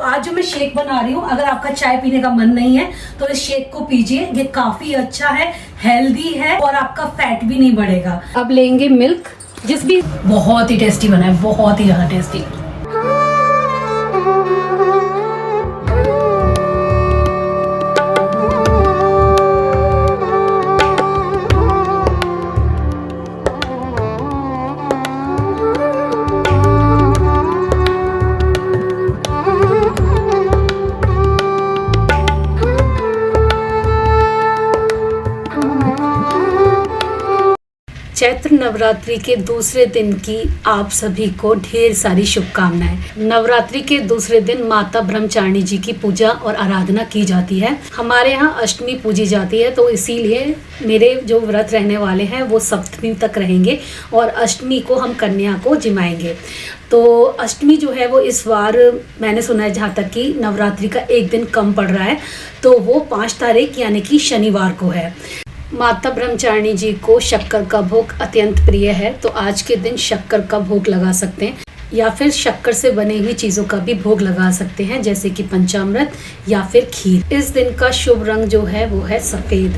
आज जो मैं शेक बना रही हूँ, अगर आपका चाय पीने का मन नहीं है तो इस शेक को पीजिए। ये काफी अच्छा है, हेल्दी है और आपका फैट भी नहीं बढ़ेगा। अब लेंगे मिल्क, जिस भी बहुत ही टेस्टी बना है, बहुत ही ज्यादा टेस्टी। चैत्र नवरात्रि के दूसरे दिन की आप सभी को ढेर सारी शुभकामनाएं। नवरात्रि के दूसरे दिन माता ब्रह्मचारिणी जी की पूजा और आराधना की जाती है। हमारे यहाँ अष्टमी पूजी जाती है, तो इसीलिए मेरे जो व्रत रहने वाले हैं वो सप्तमी तक रहेंगे और अष्टमी को हम कन्या को जिमाएंगे। तो अष्टमी जो है वो इस बार मैंने सुना है, जहाँ तक कि नवरात्रि का एक दिन कम पड़ रहा है, तो वो 5 तारीख यानी कि शनिवार को है। माता ब्रह्मचारिणी जी को शक्कर का भोग अत्यंत प्रिय है, तो आज के दिन शक्कर का भोग लगा सकते हैं या फिर शक्कर से बनी हुई चीज़ों का भी भोग लगा सकते हैं, जैसे कि पंचामृत या फिर खीर। इस दिन का शुभ रंग जो है वो है सफ़ेद,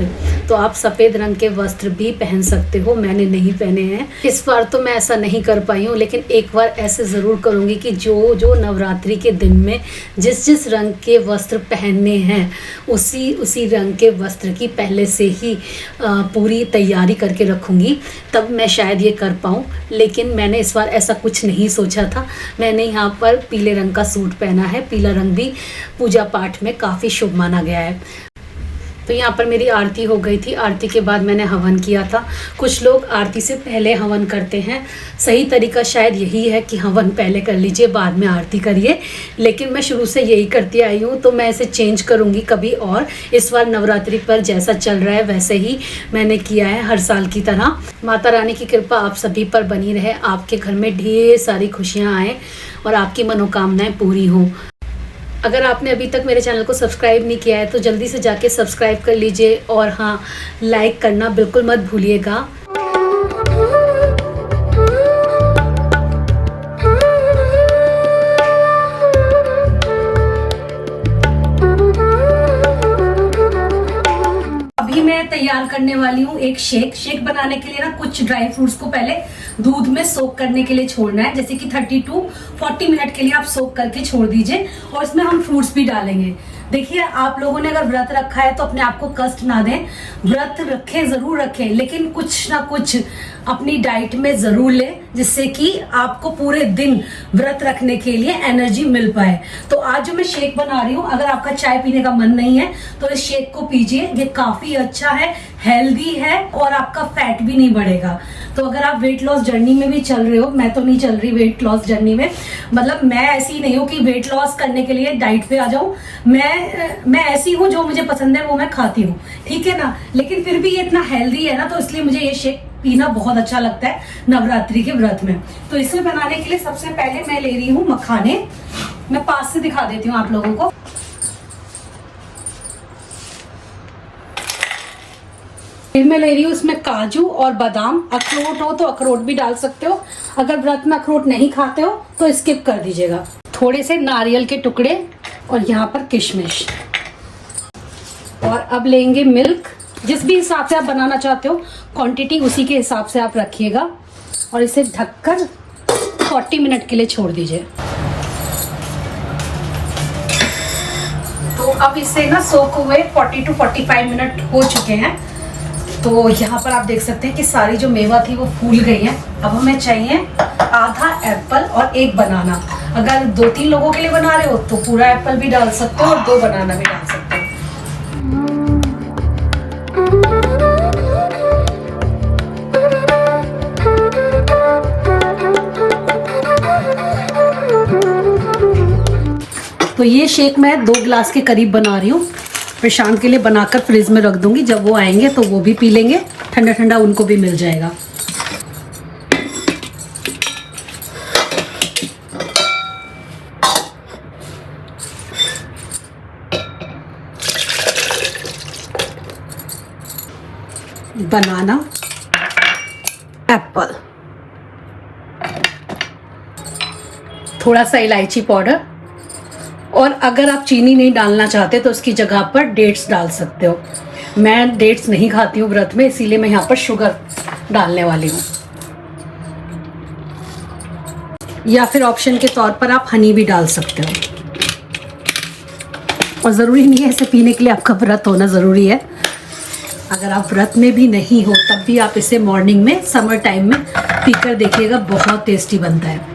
तो आप सफ़ेद रंग के वस्त्र भी पहन सकते हो। मैंने नहीं पहने हैं इस बार, तो मैं ऐसा नहीं कर पाई हूँ, लेकिन एक बार ऐसे ज़रूर करूँगी कि जो नवरात्रि के दिन में जिस रंग के वस्त्र पहनने हैं उसी रंग के वस्त्र की पहले से ही पूरी तैयारी करके रखूँगी, तब मैं शायद ये कर पाऊँ। लेकिन मैंने इस बार ऐसा कुछ नहीं सोचा था। मैंने यहाँ पर पीले रंग का सूट पहना है। पीला रंग भी पूजा पाठ में काफ़ी शुभ माना गया है। तो यहाँ पर मेरी आरती हो गई थी। आरती के बाद मैंने हवन किया था। कुछ लोग आरती से पहले हवन करते हैं, सही तरीका शायद यही है कि हवन पहले कर लीजिए, बाद में आरती करिए, लेकिन मैं शुरू से यही करती आई हूँ, तो मैं इसे चेंज करूँगी कभी और। इस बार नवरात्रि पर जैसा चल रहा है वैसे ही मैंने किया है, हर साल की तरह। माता रानी की कृपा आप सभी पर बनी रहे, आपके घर में ढेर सारी खुशियाँ आएँ और आपकी मनोकामनाएँ पूरी हों। अगर आपने अभी तक मेरे चैनल को सब्सक्राइब नहीं किया है तो जल्दी से जाके सब्सक्राइब कर लीजिए, और हाँ, लाइक करना बिल्कुल मत भूलिएगा। अभी मैं तैयार करने वाली हूँ एक शेक बनाने के लिए ना कुछ ड्राई फ्रूट्स को पहले दूध में सोक करने के लिए छोड़ना है, जैसे कि 30 to 40 मिनट के लिए आप सोक करके छोड़ दीजिए, और इसमें हम फ्रूट्स भी डालेंगे। देखिए, आप लोगों ने अगर व्रत रखा है तो अपने आप को कष्ट ना दें। व्रत रखें, जरूर रखें, लेकिन कुछ ना कुछ अपनी डाइट में जरूर लें, जिससे कि आपको पूरे दिन व्रत रखने के लिए एनर्जी मिल पाए। तो आज जो मैं शेक बना रही हूँ, अगर आपका चाय पीने का मन नहीं है तो इस शेक को पीजिए। ये काफी अच्छा है, हेल्दी है और आपका फैट भी नहीं बढ़ेगा। तो अगर आप वेट लॉस जर्नी में भी चल रहे हो, मैं तो नहीं चल रही वेट लॉस जर्नी में, मतलब मैं ऐसी नहीं हूँ कि वेट लॉस करने के लिए डाइट पे आ जाऊं। मैं ऐसी हूँ, जो मुझे पसंद है वो मैं खाती हूँ, ठीक है ना। लेकिन फिर भी ये इतना हेल्दी है ना, तो इसलिए मुझे ये शेक पीना बहुत अच्छा लगता है नवरात्रि के व्रत में। तो इसे बनाने के लिए सबसे पहले मैं ले रही हूँ मखाने। मैं पास से दिखा देती हूँ आप लोगों को। फिर मैं ले रही हूँ इसमें काजू और बादाम। अखरोट हो तो अखरोट भी डाल सकते हो, अगर व्रत में अखरोट नहीं खाते हो तो स्किप कर दीजिएगा। थोड़े से नारियल के टुकड़े और यहाँ पर किशमिश। और अब लेंगे मिल्क, जिस भी हिसाब से आप बनाना चाहते हो क्वांटिटी उसी के हिसाब से आप रखिएगा, और इसे ढककर 40 मिनट के लिए छोड़ दीजिए। तो अब इसे ना सोक हुए 40 to 45 मिनट हो चुके हैं। तो यहाँ पर आप देख सकते हैं कि सारी जो मेवा थी वो फूल गई है। अब हमें चाहिए आधा एप्पल और 1 बनाना। अगर 2-3 लोगों के लिए बना रहे हो तो पूरा एप्पल भी डाल सकते हो और 2 बनाना भी डाल सकते हो। तो ये शेक मैं 2 गिलास के करीब बना रही हूँ। प्रशांत के लिए बनाकर फ्रिज में रख दूंगी, जब वो आएंगे तो वो भी पी लेंगे, ठंडा ठंडा उनको भी मिल जाएगा। बनाना, एप्पल, थोड़ा सा इलायची पाउडर और अगर आप चीनी नहीं डालना चाहते तो उसकी जगह पर डेट्स डाल सकते हो। मैं डेट्स नहीं खाती हूँ व्रत में, इसीलिए मैं यहाँ पर शुगर डालने वाली हूँ। या फिर ऑप्शन के तौर पर आप हनी भी डाल सकते हो। और ज़रूरी नहीं है इसे पीने के लिए आपका व्रत होना ज़रूरी है। अगर आप व्रत में भी नहीं हो तब भी आप इसे मॉर्निंग में समर टाइम में पीकर देखिएगा, बहुत टेस्टी बनता है।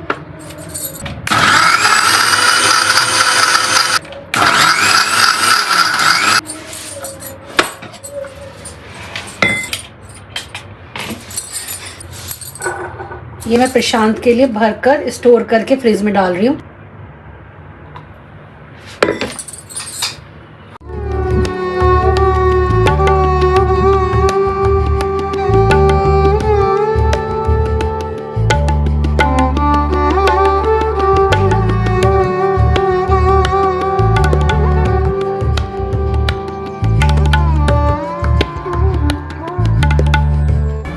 ये मैं प्रशांत के लिए भरकर स्टोर करके फ्रिज में डाल रही हूँ।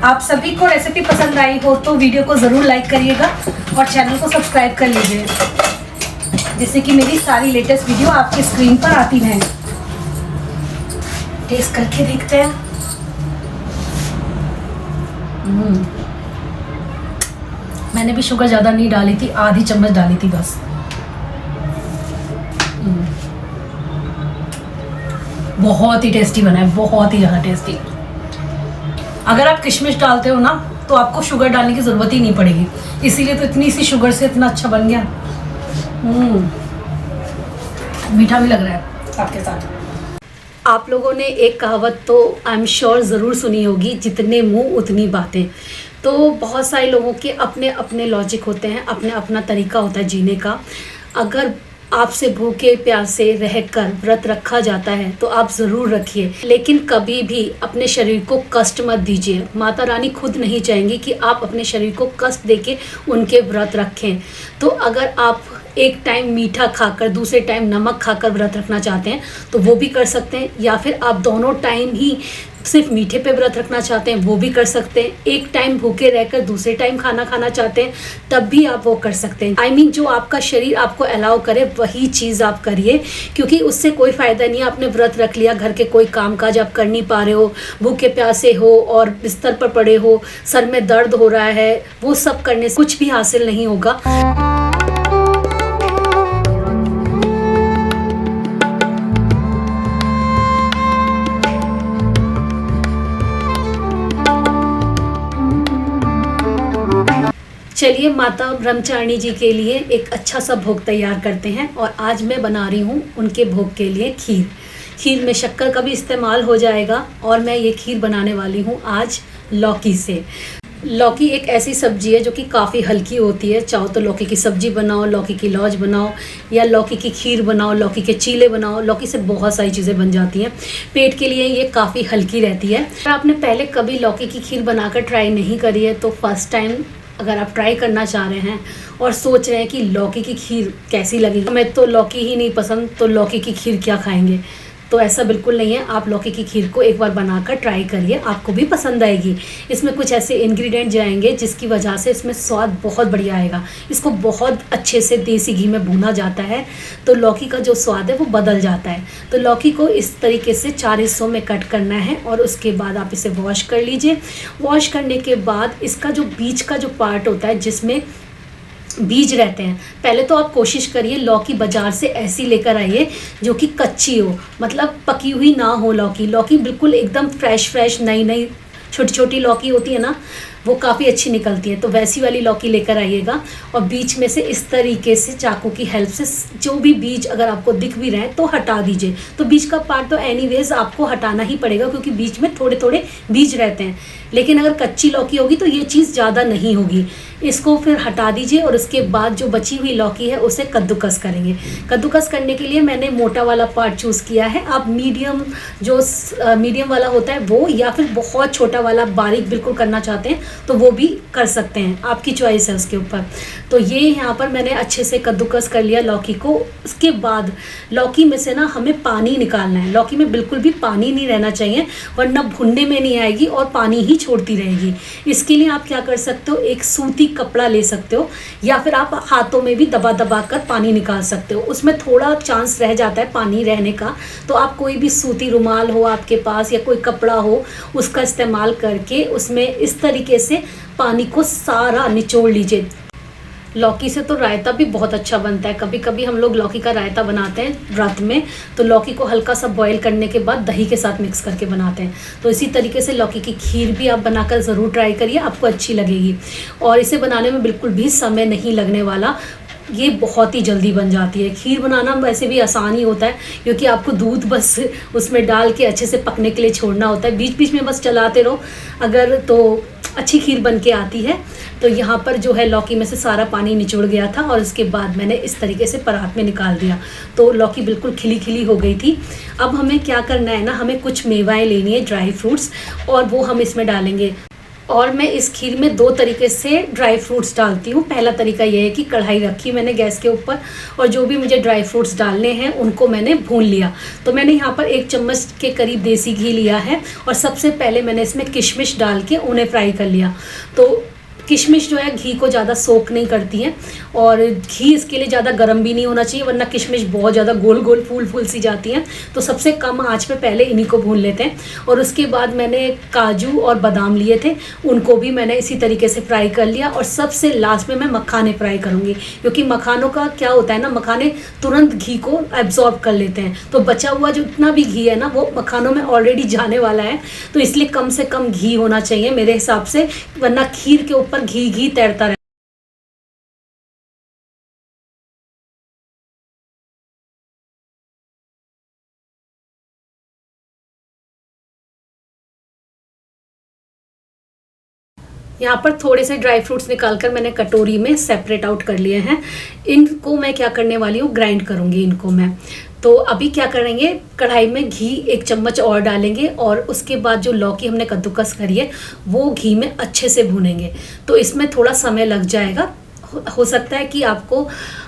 आप सभी को रेसिपी पसंद आई हो तो वीडियो को ज़रूर लाइक करिएगा और चैनल को सब्सक्राइब कर लीजिए, जिससे कि मेरी सारी लेटेस्ट वीडियो आपके स्क्रीन पर आती रहें। टेस्ट करके देखते हैं। मैंने भी शुगर ज़्यादा नहीं डाली थी, आधी चम्मच डाली थी बस। बहुत ही टेस्टी बना है, बहुत ही ज़्यादा टेस्टी। अगर आप किशमिश डालते हो ना तो आपको शुगर डालने की ज़रूरत ही नहीं पड़ेगी, इसीलिए तो इतनी सी शुगर से इतना अच्छा बन गया। मीठा भी लग रहा है आपके साथ। आप लोगों ने एक कहावत तो आई एम श्योर ज़रूर सुनी होगी, जितने मुंह उतनी बातें। तो बहुत सारे लोगों के अपने अपने लॉजिक होते हैं, अपने अपना तरीका होता है जीने का। अगर आपसे भूखे प्यासे रहकर व्रत रखा जाता है तो आप ज़रूर रखिए, लेकिन कभी भी अपने शरीर को कष्ट मत दीजिए। माता रानी खुद नहीं चाहेंगी कि आप अपने शरीर को कष्ट देके उनके व्रत रखें। तो अगर आप एक टाइम मीठा खाकर दूसरे टाइम नमक खाकर व्रत रखना चाहते हैं तो वो भी कर सकते हैं, या फिर आप दोनों टाइम ही सिर्फ मीठे पे व्रत रखना चाहते हैं वो भी कर सकते हैं। एक टाइम भूखे रहकर दूसरे टाइम खाना खाना चाहते हैं तब भी आप वो कर सकते हैं। आई मीन जो आपका शरीर आपको अलाउ करे वही चीज़ आप करिए, क्योंकि उससे कोई फ़ायदा नहीं है। आपने व्रत रख लिया, घर के कोई काम काज आप कर नहीं पा रहे हो, भूखे प्यासे हो और बिस्तर पर पड़े हो, सर में दर्द हो रहा है, वो सब करने से कुछ भी हासिल नहीं होगा। चलिए माता ब्रह्मचारिणी जी के लिए एक अच्छा सा भोग तैयार करते हैं। और आज मैं बना रही हूँ उनके भोग के लिए खीर। खीर में शक्कर का भी इस्तेमाल हो जाएगा और मैं ये खीर बनाने वाली हूँ आज लौकी से। लौकी एक ऐसी सब्जी है जो कि काफ़ी हल्की होती है। चाहो तो लौकी की सब्जी बनाओ, लौकी की लौज बनाओ, या लौकी की खीर बनाओ, लौकी के चीले बनाओ। लौकी से बहुत सारी चीज़ें बन जाती हैं। पेट के लिए ये काफ़ी हल्की रहती है। अगर आपने पहले कभी लौकी की खीर बनाकर ट्राई नहीं करी है तो फर्स्ट टाइम अगर आप ट्राई करना चाह रहे हैं और सोच रहे हैं कि लौकी की खीर कैसी लगेगी, मैं तो लौकी ही नहीं पसंद तो लौकी की खीर क्या खाएंगे, तो ऐसा बिल्कुल नहीं है। आप लौकी की खीर को एक बार बनाकर ट्राई करिए, आपको भी पसंद आएगी। इसमें कुछ ऐसे इंग्रेडिएंट जाएंगे जिसकी वजह से इसमें स्वाद बहुत बढ़िया आएगा। इसको बहुत अच्छे से देसी घी में भुना जाता है तो लौकी का जो स्वाद है वो बदल जाता है। तो लौकी को इस तरीके से 4 हिस्सों में कट करना है और उसके बाद आप इसे वॉश कर लीजिए। वॉश करने के बाद इसका जो बीच का जो पार्ट होता है, जिसमें बीज रहते हैं, पहले तो आप कोशिश करिए लौकी बाज़ार से ऐसी लेकर आइए जो कि कच्ची हो, मतलब पकी हुई ना हो। लौकी बिल्कुल एकदम फ्रेश नई छोटी छोटी लौकी होती है ना, वो काफ़ी अच्छी निकलती है। तो वैसी वाली लौकी लेकर आइएगा और बीच में से इस तरीके से चाकू की हेल्प से जो भी बीज अगर आपको दिख भी रहे हैं तो हटा दीजिए। तो बीज का पार्ट तो एनीवेज आपको हटाना ही पड़ेगा क्योंकि बीच में थोड़े थोड़े बीज रहते हैं। लेकिन अगर कच्ची लौकी होगी तो ये चीज़ ज़्यादा नहीं होगी। इसको फिर हटा दीजिए और उसके बाद जो बची हुई लौकी है उसे कद्दूकस करेंगे। कद्दूकस करने के लिए मैंने मोटा वाला पार्ट चूज़ किया है। आप मीडियम वाला होता है वो, या फिर बहुत छोटा वाला बारीक बिल्कुल करना चाहते हैं तो वो भी कर सकते हैं, आपकी चॉइस है उसके ऊपर। तो ये यहाँ पर मैंने अच्छे से कद्दूकस कर लिया लौकी को। उसके बाद लौकी में से ना हमें पानी निकालना है। लौकी में बिल्कुल भी पानी नहीं रहना चाहिए, वरना भुनने में नहीं आएगी और पानी ही छोड़ती रहेगी। इसके लिए आप क्या कर सकते हो, एक सूती कपड़ा ले सकते हो या फिर आप हाथों में भी दबा दबा कर पानी निकाल सकते हो। उसमें थोड़ा चांस रह जाता है पानी रहने का, तो आप कोई भी सूती रुमाल हो आपके पास या कोई कपड़ा हो, उसका इस्तेमाल करके उसमें इस तरीके से पानी को सारा निचोड़ लीजिए। लौकी से तो रायता भी बहुत अच्छा बनता है। कभी कभी हम लोग लौकी का रायता बनाते हैं व्रत में, तो लौकी को हल्का सा बॉईल करने के बाद दही के साथ मिक्स करके बनाते हैं। तो इसी तरीके से लौकी की खीर भी आप बनाकर ज़रूर ट्राई करिए, आपको अच्छी लगेगी। और इसे बनाने में बिल्कुल भी समय नहीं लगने वाला, ये बहुत ही जल्दी बन जाती है। खीर बनाना वैसे भी आसान ही होता है, क्योंकि आपको दूध बस उसमें डाल के अच्छे से पकने के लिए छोड़ना होता है। बीच बीच में बस चलाते रहो अगर, तो अच्छी खीर बन के आती है। तो यहाँ पर जो है लौकी में से सारा पानी निचोड़ गया था और इसके बाद मैंने इस तरीके से परात में निकाल दिया। तो लौकी बिल्कुल खिली खिली हो गई थी। अब हमें क्या करना है ना, हमें कुछ मेवाएं लेनी है, ड्राई फ्रूट्स, और वो हम इसमें डालेंगे। और मैं इस खीर में 2 तरीके से ड्राई फ्रूट्स डालती हूँ। पहला तरीका ये है कि कढ़ाई रखी मैंने गैस के ऊपर और जो भी मुझे ड्राई फ्रूट्स डालने हैं उनको मैंने भून लिया। तो मैंने यहाँ पर 1 चम्मच के करीब देसी घी लिया है और सबसे पहले मैंने इसमें किशमिश डाल के उन्हें फ्राई कर लिया। तो किशमिश जो है घी को ज़्यादा सोक नहीं करती हैं और घी इसके लिए ज़्यादा गर्म भी नहीं होना चाहिए, वरना किशमिश बहुत ज़्यादा गोल गोल फूल फूल सी जाती हैं। तो सबसे कम आंच पे पहले इन्हीं को भून लेते हैं। और उसके बाद मैंने काजू और बादाम लिए थे, उनको भी मैंने इसी तरीके से फ्राई कर लिया। और सबसे लास्ट में मैं मखाने फ्राई करूँगी, क्योंकि मखानों का क्या होता है ना, मखाने तुरंत घी को एब्जॉर्ब कर लेते हैं। तो बचा हुआ जितना भी घी है ना, वो मखानों में ऑलरेडी जाने वाला है। तो इसलिए कम से कम घी होना चाहिए मेरे हिसाब से, वरना खीर के ऊपर घी घी तैरता रहे। यहाँ पर थोड़े से ड्राई फ्रूट्स निकालकर मैंने कटोरी में सेपरेट आउट कर लिए हैं। इनको मैं क्या करने वाली हूँ, ग्राइंड करूँगी इनको मैं। तो अभी क्या करेंगे, कढ़ाई में घी 1 चम्मच और डालेंगे और उसके बाद जो लौकी हमने कद्दूकस करी है वो घी में अच्छे से भूनेंगे। तो इसमें थोड़ा समय लग जाएगा, हो सकता है कि आपको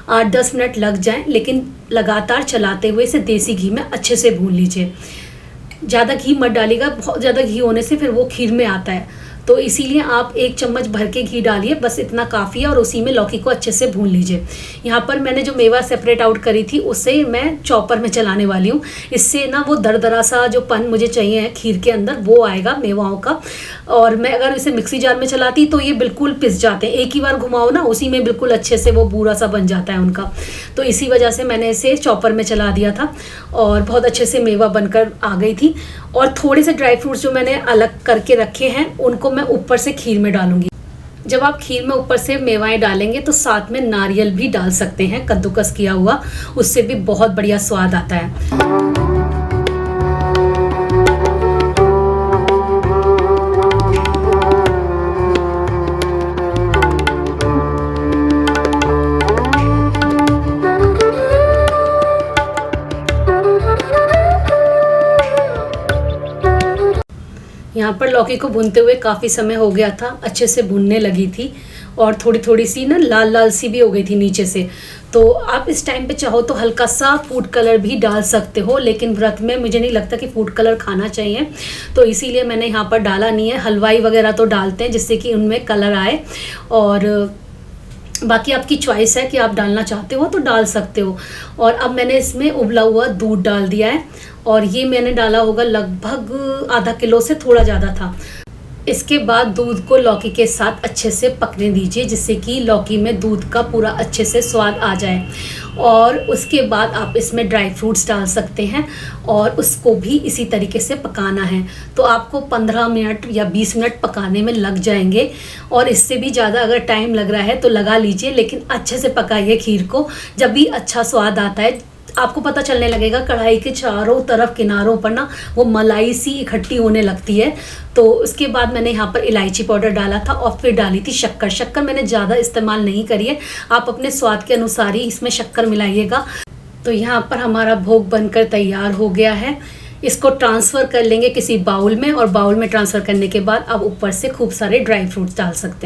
8-10 मिनट लग जाएं, लेकिन लगातार चलाते हुए इसे देसी घी में अच्छे से भून लीजिए। ज़्यादा घी मत डालिएगा, बहुत ज़्यादा घी होने से फिर वो खीर में आता है। तो इसीलिए आप 1 चम्मच भर के घी डालिए, बस इतना काफ़ी है। और उसी में लौकी को अच्छे से भून लीजिए। यहाँ पर मैंने जो मेवा सेपरेट आउट करी थी उसे मैं चॉपर में चलाने वाली हूँ। इससे ना वो दरदरा सा जो पन मुझे चाहिए है खीर के अंदर, वो आएगा मेवाओं का। और मैं अगर इसे मिक्सी जार में चलाती तो ये बिल्कुल पिस जाते हैं, एक ही बार घुमाओ ना उसी में बिल्कुल अच्छे से वो बूरा सा बन जाता है उनका। तो इसी वजह से मैंने इसे चॉपर में चला दिया था और बहुत अच्छे से मेवा बनकर आ गई थी। और थोड़े से ड्राई फ्रूट्स जो मैंने अलग करके रखे हैं उनको मैं ऊपर से खीर में डालूंगी। जब आप खीर में ऊपर से मेवाएं डालेंगे तो साथ में नारियल भी डाल सकते हैं कद्दूकस किया हुआ, उससे भी बहुत बढ़िया स्वाद आता है। यहाँ पर लौकी को भूनते हुए काफ़ी समय हो गया था, अच्छे से भुनने लगी थी और थोड़ी थोड़ी सी ना लाल लाल सी भी हो गई थी नीचे से। तो आप इस टाइम पे चाहो तो हल्का सा फूड कलर भी डाल सकते हो, लेकिन व्रत में मुझे नहीं लगता कि फूड कलर खाना चाहिए, तो इसीलिए मैंने यहाँ पर डाला नहीं है। हलवाई वगैरह तो डालते हैं जिससे कि उनमें कलर आए, और बाकी आपकी चॉइस है कि आप डालना चाहते हो तो डाल सकते हो। और अब मैंने इसमें उबला हुआ दूध डाल दिया है और ये मैंने डाला होगा लगभग आधा किलो से थोड़ा ज़्यादा था। इसके बाद दूध को लौकी के साथ अच्छे से पकने दीजिए, जिससे कि लौकी में दूध का पूरा अच्छे से स्वाद आ जाए। और उसके बाद आप इसमें ड्राई फ्रूट्स डाल सकते हैं और उसको भी इसी तरीके से पकाना है। तो आपको 15 मिनट या 20 मिनट पकाने में लग जाएंगे, और इससे भी ज़्यादा अगर टाइम लग रहा है तो लगा लीजिए, लेकिन अच्छे से पकाइए खीर को। जब भी अच्छा स्वाद आता है आपको पता चलने लगेगा कढ़ाई के चारों तरफ किनारों पर ना वो मलाई सी इकट्ठी होने लगती है। तो उसके बाद मैंने यहाँ पर इलायची पाउडर डाला था और फिर डाली थी शक्कर। शक्कर मैंने ज़्यादा इस्तेमाल नहीं करी है, आप अपने स्वाद के अनुसार ही इसमें शक्कर मिलाइएगा। तो यहाँ पर हमारा भोग बनकर तैयार हो गया है। इसको ट्रांसफ़र कर लेंगे किसी बाउल में, और बाउल में ट्रांसफ़र करने के बाद अब ऊपर से खूब सारे ड्राई फ्रूट्स डाल सकते हैं।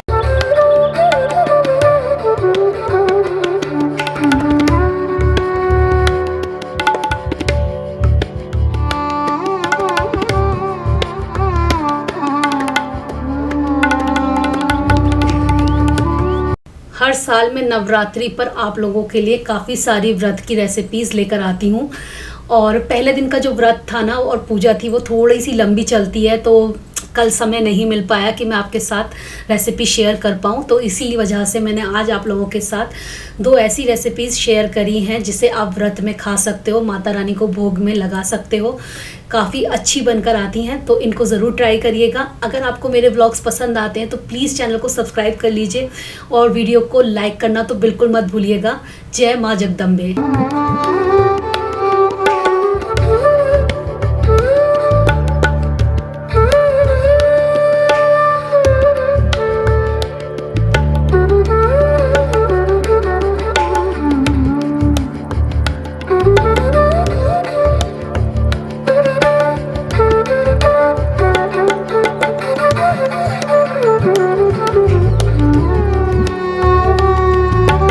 साल में नवरात्रि पर आप लोगों के लिए काफ़ी सारी व्रत की रेसिपीज़ लेकर आती हूँ। और पहले दिन का जो व्रत था ना और पूजा थी वो थोड़ी सी लंबी चलती है, तो कल समय नहीं मिल पाया कि मैं आपके साथ रेसिपी शेयर कर पाऊँ, तो इसी वजह से मैंने आज आप लोगों के साथ 2 ऐसी रेसिपीज़ शेयर करी हैं जिसे आप व्रत में खा सकते हो, माता रानी को भोग में लगा सकते हो। काफ़ी अच्छी बनकर आती हैं, तो इनको ज़रूर ट्राई करिएगा। अगर आपको मेरे व्लॉग्स पसंद आते हैं तो प्लीज़ चैनल को सब्सक्राइब कर लीजिए और वीडियो को लाइक करना तो बिल्कुल मत भूलिएगा। जय माँ जगदम्बे।